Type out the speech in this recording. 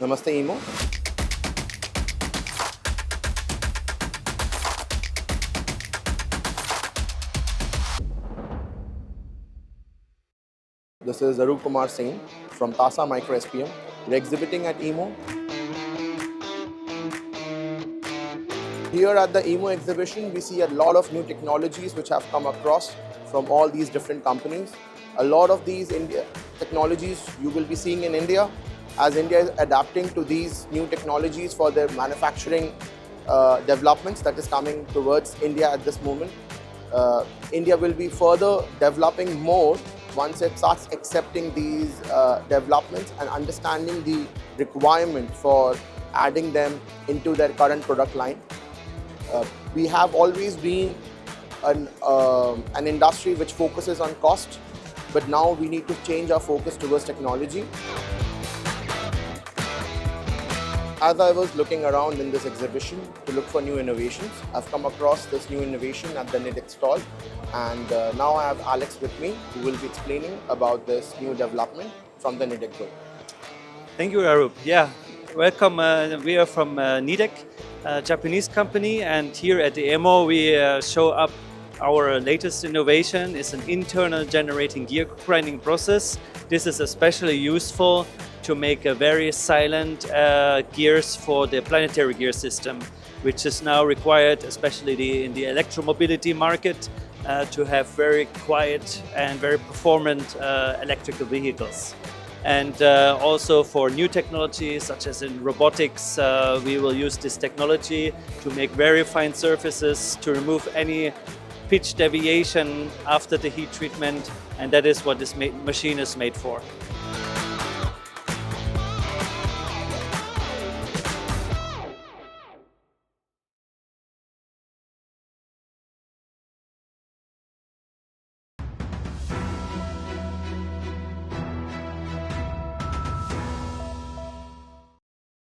Namaste EMO. This is Aroop Kumar Sen from Tasa Micro SPM. We're exhibiting at EMO. Here at the EMO exhibition, we see a lot of new technologies which have come across from all these different companies. A lot of these technologies you will be seeing in India, as India is adapting to these new technologies for their manufacturing developments that is coming towards India at this moment. India will be further developing more once it starts accepting these developments and understanding the requirement for adding them into their current product line. We have always been an industry which focuses on cost, but now we need to change our focus towards technology. As I was looking around in this exhibition to look for new innovations, I've come across this new innovation at the Nidec stall, and now I have Alex with me who will be explaining about this new development from the Nidec group. Thank you, Aroop. Yeah, welcome. We are from Nidec, a Japanese company, and here at the EMO we show up our latest innovation. It's an internal generating gear grinding process. This is especially useful to make a very silent gears for the planetary gear system, which is now required, especially in the electromobility market, to have very quiet and very performant electrical vehicles. And also for new technologies, such as in robotics, we will use this technology to make very fine surfaces, to remove any pitch deviation after the heat treatment, and that is what this machine is made for.